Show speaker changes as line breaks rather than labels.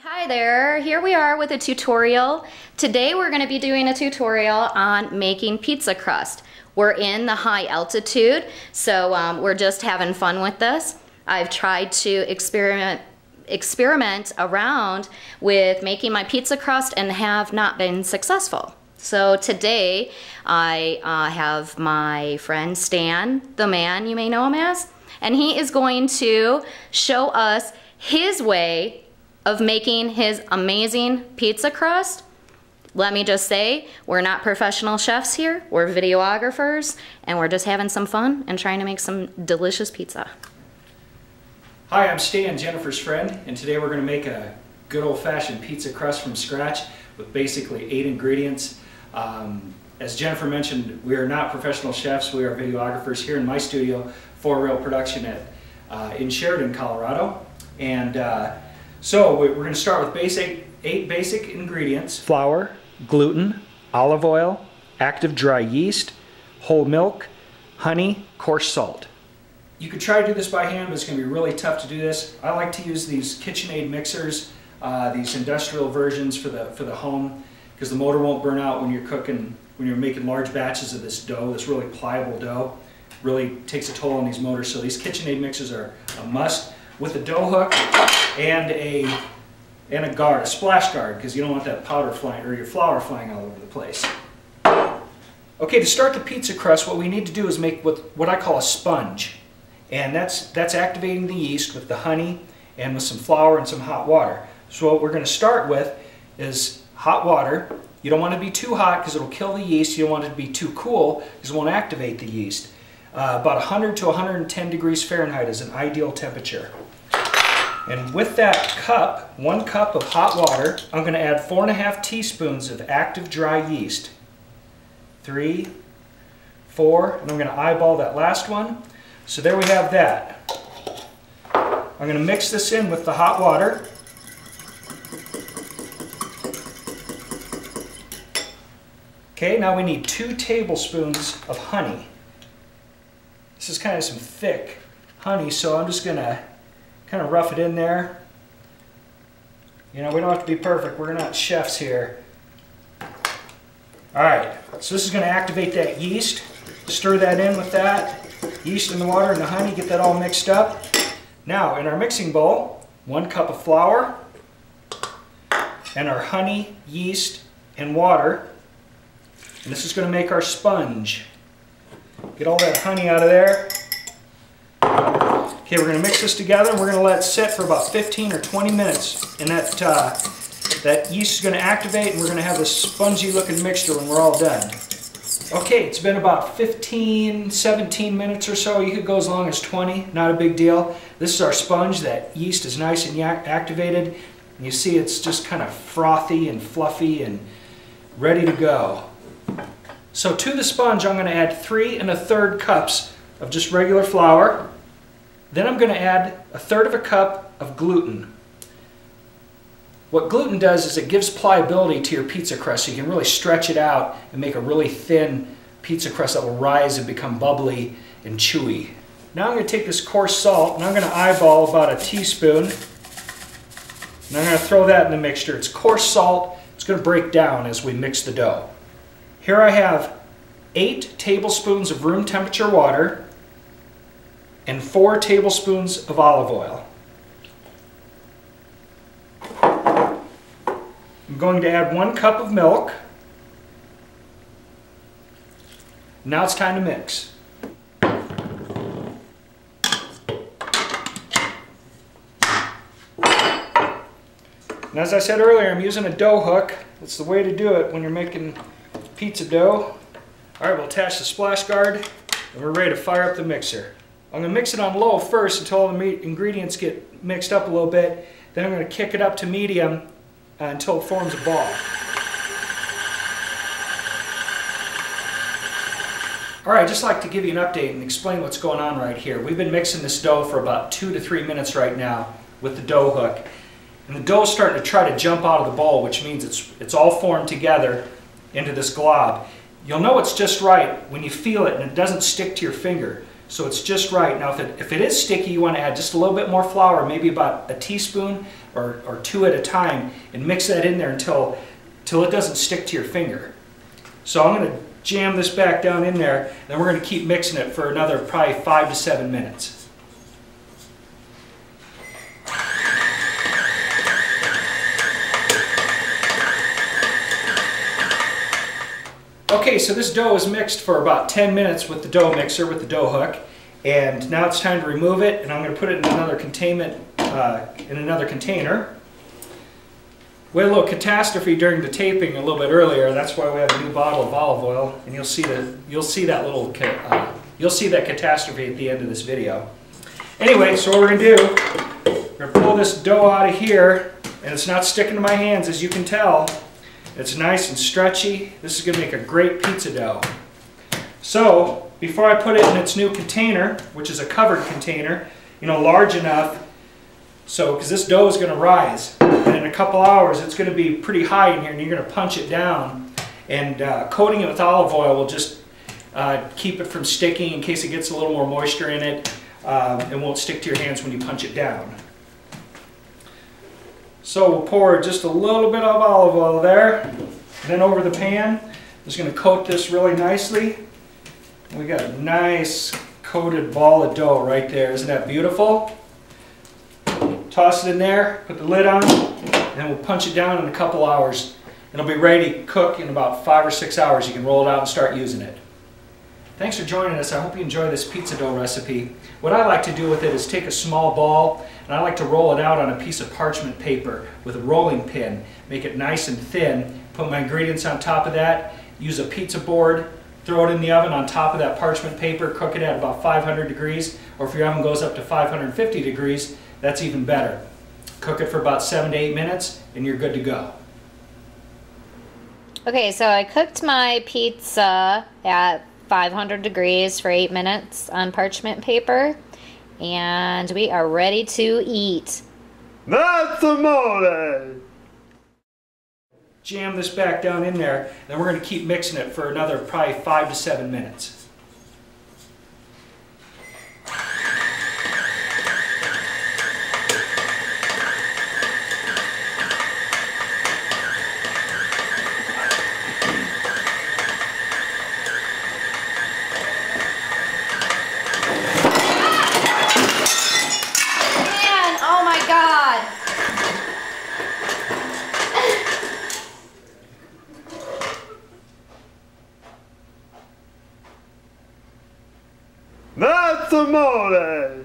Hi there, here we are with a tutorial. Today we're going to be doing a tutorial on making pizza crust. We're in the high altitude, so we're just having fun with this. I've tried to experiment around with making my pizza crust and have not been successful. So today I have my friend Stan, the man you may know him as, and he is going to show us his way of making his amazing pizza crust. Let me just say, we're not professional chefs here, we're videographers, and we're just having some fun and trying to make some delicious pizza.
Hi, I'm Stan, Jennifer's friend, and today we're going to make a good old-fashioned pizza crust from scratch with basically 8 ingredients. As Jennifer mentioned, we are not professional chefs, we are videographers here in my studio for Real Production in Sheridan, Colorado. And so we're going to start with 8 basic ingredients: flour, gluten, olive oil, active dry yeast, whole milk, honey, coarse salt. You could try to do this by hand, but it's going to be really tough to do this. I like to use these KitchenAid mixers, these industrial versions for the home, because the motor won't burn out when you're cooking, when you're making large batches of this dough, this really pliable dough. Really takes a toll on these motors, so these KitchenAid mixers are a must, with a dough hook and a guard, a splash guard, because you don't want that powder flying or your flour flying all over the place. Okay, to start the pizza crust, what we need to do is make what I call a sponge, and that's activating the yeast with the honey and with some flour and some hot water. So what we're going to start with is hot water. You don't want to be too hot because it'll kill the yeast. You don't want it to be too cool because it won't activate the yeast. About 100 to 110 degrees Fahrenheit is an ideal temperature. And with that cup, 1 cup of hot water, I'm going to add 4½ teaspoons of active dry yeast. 3, 4, and I'm going to eyeball that last one. So there we have that. I'm going to mix this in with the hot water. Okay, now we need 2 tablespoons of honey. This is kind of some thick honey, so I'm just going to kind of rough it in there. You know, we don't have to be perfect. We're not chefs here. All right, so this is going to activate that yeast. Stir that in with that yeast and the water and the honey. Get that all mixed up. Now, in our mixing bowl, 1 cup of flour and our honey, yeast, and water. And this is going to make our sponge. Get all that honey out of there. Okay, we're going to mix this together and we're going to let it sit for about 15 or 20 minutes. And that yeast is going to activate and we're going to have this spongy looking mixture when we're all done. Okay, it's been about 15, 17 minutes or so. You could go as long as 20, not a big deal. This is our sponge. That yeast is nice and activated. And you see it's just kind of frothy and fluffy and ready to go. So to the sponge, I'm going to add 3 1/3 cups of just regular flour. Then I'm going to add 1/3 cup of gluten. What gluten does is it gives pliability to your pizza crust, so you can really stretch it out and make a really thin pizza crust that will rise and become bubbly and chewy. Now I'm going to take this coarse salt and I'm going to eyeball about 1 teaspoon. And I'm going to throw that in the mixture. It's coarse salt. It's going to break down as we mix the dough. Here I have 8 tablespoons of room temperature water and 4 tablespoons of olive oil. I'm going to add 1 cup of milk. Now it's time to mix. And as I said earlier, I'm using a dough hook. That's the way to do it when you're making pizza dough. Alright, we'll attach the splash guard and we're ready to fire up the mixer. I'm going to mix it on low first until all the ingredients get mixed up a little bit. Then I'm going to kick it up to medium until it forms a ball. Alright, I'd just like to give you an update and explain what's going on right here. We've been mixing this dough for about 2 to 3 minutes right now with the dough hook. And the dough is starting to try to jump out of the bowl, which means it's all formed together into this glob. You'll know it's just right when you feel it and it doesn't stick to your finger. so it's just right. Now if it is sticky, you want to add just a little bit more flour, maybe about a teaspoon or two at a time, and mix that in there until it doesn't stick to your finger. So I'm going to jam this back down in there, and then we're going to keep mixing it for another probably 5 to 7 minutes. Okay, so this dough is mixed for about 10 minutes with the dough mixer, with the dough hook, and now it's time to remove it, and I'm going to put it in another container. We had a little catastrophe during the taping a little bit earlier. That's why we have a new bottle of olive oil, and you'll see that catastrophe at the end of this video. Anyway, so what we're going to do, we're going to pull this dough out of here, and it's not sticking to my hands, as you can tell. It's nice and stretchy. This is going to make a great pizza dough. So, before I put it in its new container, which is a covered container, large enough, because this dough is going to rise. And in a couple hours, it's going to be pretty high in here, and you're going to punch it down. And coating it with olive oil will just keep it from sticking in case it gets a little more moisture in it, and won't stick to your hands when you punch it down. So we'll pour just a little bit of olive oil there, and then over the pan. Just going to coat this really nicely. We got a nice coated ball of dough right there. Isn't that beautiful? Toss it in there, put the lid on, and then we'll punch it down in a couple hours. It'll be ready to cook in about 5 or 6 hours. You can roll it out and start using it. Thanks for joining us. I hope you enjoy this pizza dough recipe. What I like to do with it is take a small ball, and I like to roll it out on a piece of parchment paper with a rolling pin. Make it nice and thin. Put my ingredients on top of that. Use a pizza board. Throw it in the oven on top of that parchment paper. Cook it at about 500 degrees, or if your oven goes up to 550 degrees, that's even better. Cook it for about 7 to 8 minutes, and you're good to go.
Okay, so I cooked my pizza at 500 degrees for 8 minutes on parchment paper, and we are ready to eat.
That's amore!
Jam this back down in there, then we're going to keep mixing it for another probably 5 to 7 minutes.
That's amore!